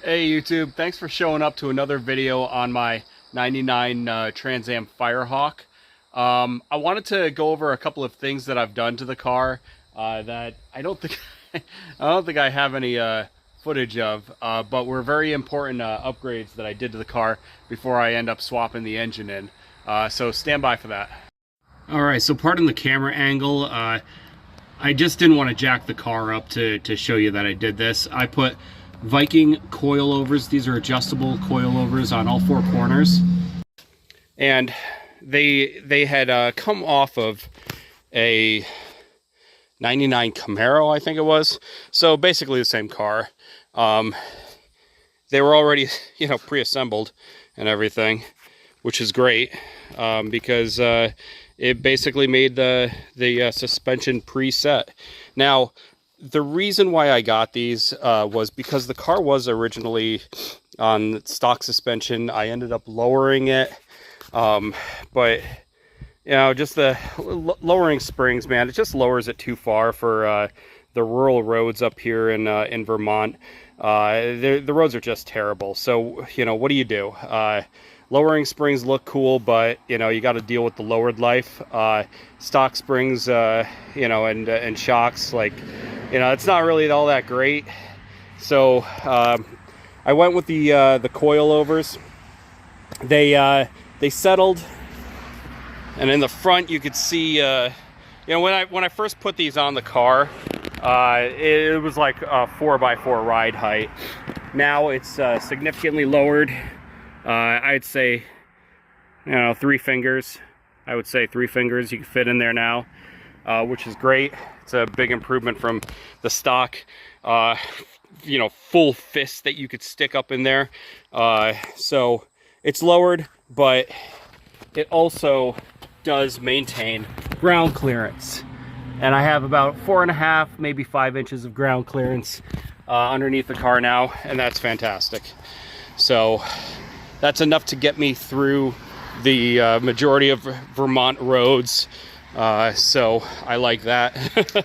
Hey YouTube, thanks for showing up to another video on my 99 Trans Am Firehawk. I wanted to go over a couple of things that I've done to the car that I don't think I have any footage of, but were very important upgrades that I did to the car before I end up swapping the engine in. So stand by for that. Alright, so pardon the camera angle. I just didn't want to jack the car up to show you that I did this. I put Viking coilovers. These are adjustable coilovers on all four corners, and they had come off of a 99 Camaro, I think it was. So basically the same car. They were already, pre-assembled and everything, which is great, because it basically made the suspension preset. Now, the reason why I got these was because the car was originally on stock suspension. I ended up lowering it, but just the lowering springs, man, it just lowers it too far for the rural roads up here in Vermont. The roads are just terrible. So what do? Lowering springs look cool, but you got to deal with the lowered life. Stock springs, and shocks, like, it's not really all that great. So I went with the coilovers. They settled, and in the front you could see, when I first put these on the car, it was like a 4x4 ride height. Now it's significantly lowered. I'd say, 3 fingers. I would say 3 fingers you can fit in there now, which is great. It's a big improvement from the stock, full fist that you could stick up in there. So it's lowered, but it also does maintain ground clearance. And I have about 4.5, maybe 5 inches of ground clearance underneath the car now, and that's fantastic. So that's enough to get me through the majority of Vermont roads. So I like that.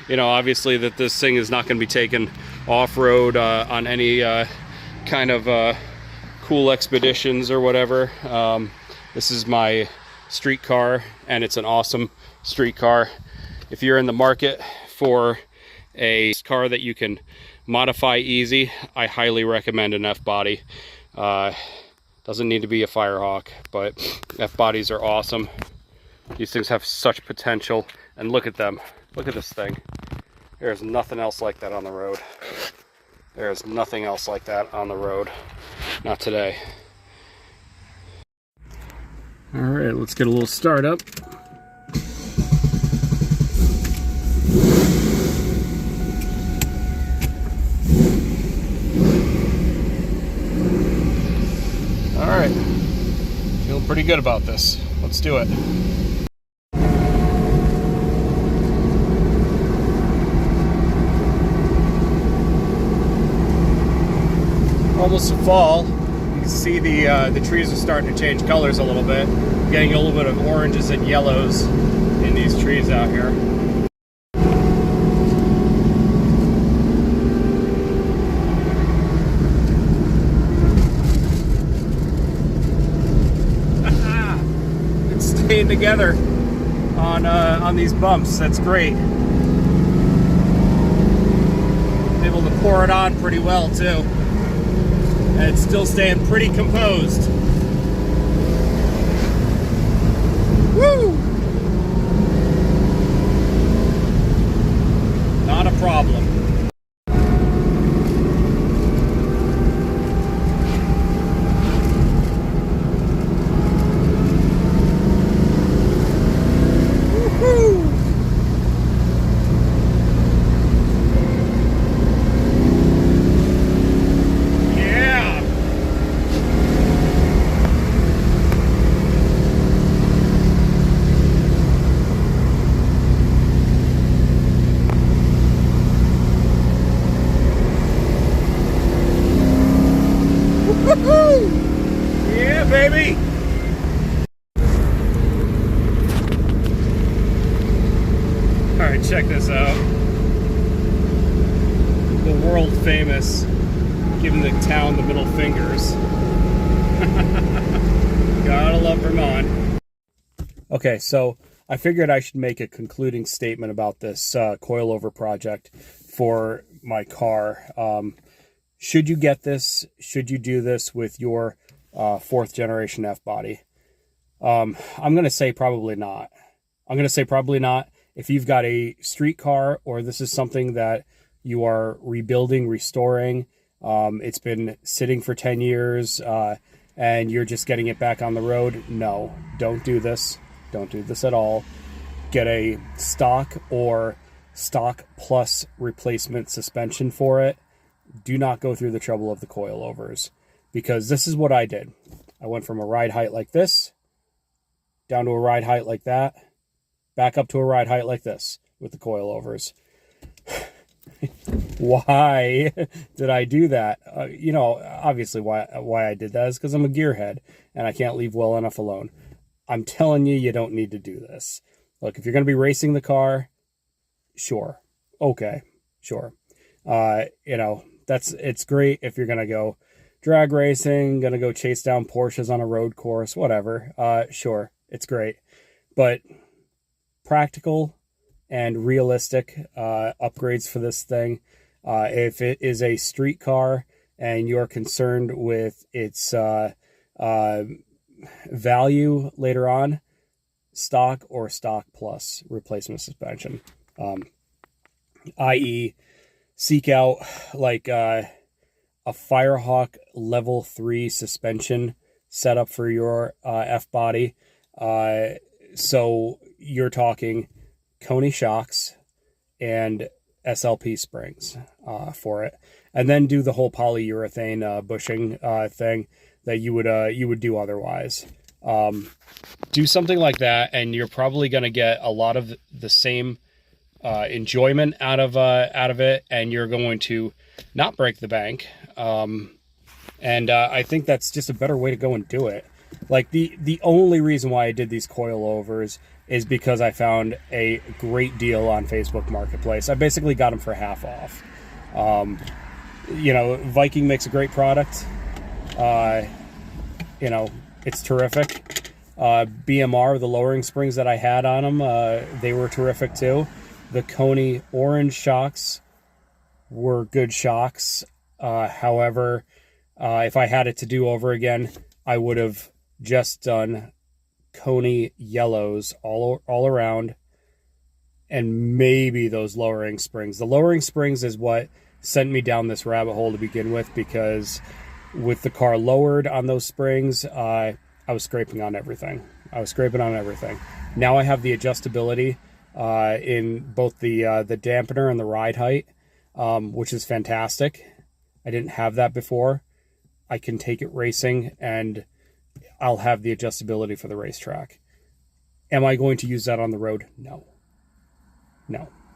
Obviously that this thing is not going to be taken off-road on any kind of cool expeditions or whatever. This is my street car, and it's an awesome street car. If you're in the market for a car that you can modify easy, I highly recommend an F-body. Doesn't need to be a Firehawk, but F-bodies are awesome. These things have such potential, and look at them. Look at this thing. There's nothing else like that on the road. There's nothing else like that on the road. Not today. All right, let's get a little start up. All right, feeling pretty good about this. Let's do it. Almost a fall. You can see the trees are starting to change colors a little bit. Getting a little bit of oranges and yellows in these trees out here. It's staying together on these bumps. That's great. I'm able to pour it on pretty well too. And it's still staying pretty composed. Woo! Not a problem. Woo-hoo! Yeah, baby! Alright, check this out. The world famous Giving the town the middle fingers. Gotta love Vermont. Okay, so I figured I should make a concluding statement about this coilover project for my car. Should you get this? Should you do this with your fourth generation F-body? I'm going to say probably not. I'm going to say probably not. If you've got a street car or this is something that you are rebuilding, restoring, it's been sitting for 10 years, and you're just getting it back on the road, no, don't do this. Don't do this at all. Get a stock or stock plus replacement suspension for it. Do not go through the trouble of the coilovers, because this is what I did. I went from a ride height like this, down to a ride height like that, back up to a ride height like this with the coilovers. Why did I do that? Obviously why I did that is because I'm a gearhead and I can't leave well enough alone. I'm telling you, you don't need to do this. Look, if you're going to be racing the car, sure. Okay, sure. It's great if you're going to go drag racing, going to go chase down Porsches on a road course, whatever. Sure, it's great. But practical and realistic upgrades for this thing. If it is a street car and you're concerned with its value later on, stock or stock plus replacement suspension, i.e. seek out like a Firehawk level 3 suspension setup for your F-body. So you're talking Coney shocks and SLP springs for it, and then do the whole polyurethane bushing thing that you would do otherwise. Do something like that, and you're probably going to get a lot of the same enjoyment out of it, and you're going to not break the bank. And I think that's just a better way to go and do it. Like the only reason why I did these coilovers is because I found a great deal on Facebook Marketplace. I basically got them for half off. Viking makes a great product. It's terrific. BMR, the lowering springs that I had on them, they were terrific too. The Coney orange shocks were good shocks. However, if I had it to do over again, I would have just done Coney yellows all around, and maybe those lowering springs. The lowering springs is what sent me down this rabbit hole to begin with, because with the car lowered on those springs, I was scraping on everything. Now I have the adjustability in both the dampener and the ride height, which is fantastic. I didn't have that before. I can take it racing, and I'll have the adjustability for the racetrack. Am I going to use that on the road? No.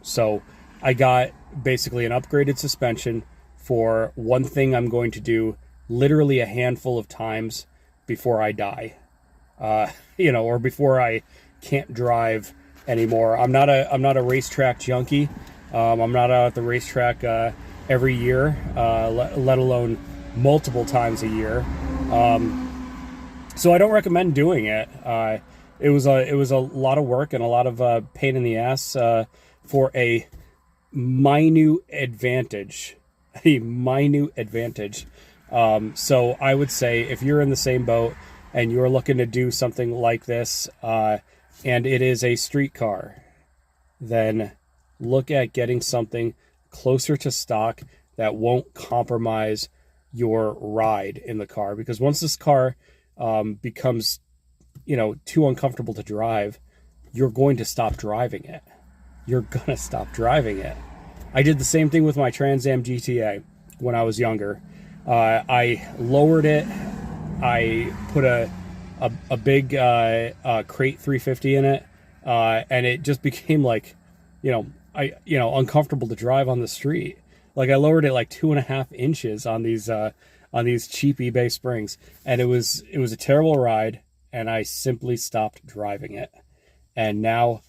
So I got basically an upgraded suspension for one thing I'm going to do literally a handful of times before I die, or before I can't drive anymore. I'm not a racetrack junkie. I'm not out at the racetrack every year, let alone multiple times a year. So I don't recommend doing it. It was a lot of work and a lot of pain in the ass for a minute advantage. So I would say if you're in the same boat and you're looking to do something like this, and it is a street car, then look at getting something closer to stock that won't compromise your ride in the car. Because once this car becomes, too uncomfortable to drive, you're going to stop driving it. I did the same thing with my Trans Am GTA when I was younger. I lowered it. I put a big crate 350 in it, and it just became like, uncomfortable to drive on the street. Like I lowered it like 2.5 inches on these cheap eBay springs, and it was a terrible ride, and I simply stopped driving it. And now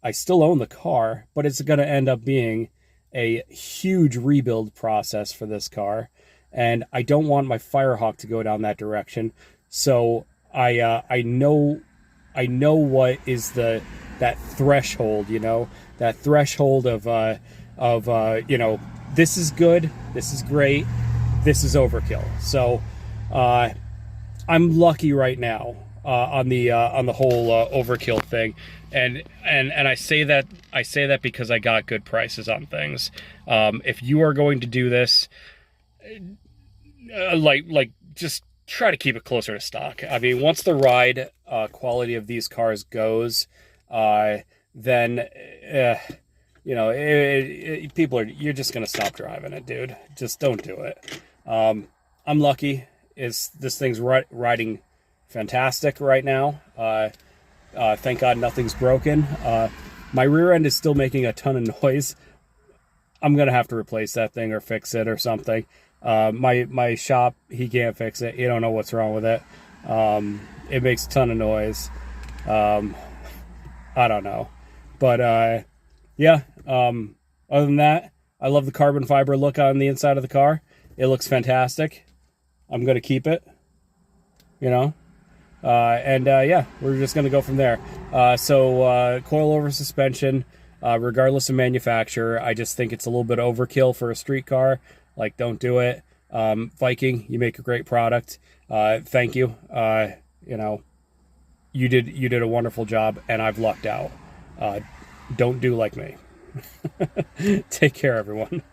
I still own the car, but it's going to end up being a huge rebuild process for this car. and I don't want my Firehawk to go down that direction. So I know what is that threshold, you know, that threshold of you know, this is good, this is great, this is overkill. So I'm lucky right now on the whole overkill thing, and I say that because I got good prices on things. If you are going to do this, like just try to keep it closer to stock. I mean, once the ride quality of these cars goes, then you know, you're just gonna stop driving it, dude. Just don't do it. I'm lucky. This thing's riding fantastic right now. Thank God nothing's broken. My rear end is still making a ton of noise. I'm gonna have to replace that thing or fix it or something. My shop, he can't fix it. He don't know what's wrong with it. It makes a ton of noise. I don't know, but yeah. Other than that, I love the carbon fiber look on the inside of the car. It looks fantastic. I'm gonna keep it, you know. And yeah, we're just gonna go from there. So coilover suspension, regardless of manufacturer, I just think it's a little bit overkill for a street car. Like, don't do it. Viking, you make a great product. Thank you. You know, you did a wonderful job, and I've lucked out. Don't do like me. Take care, everyone.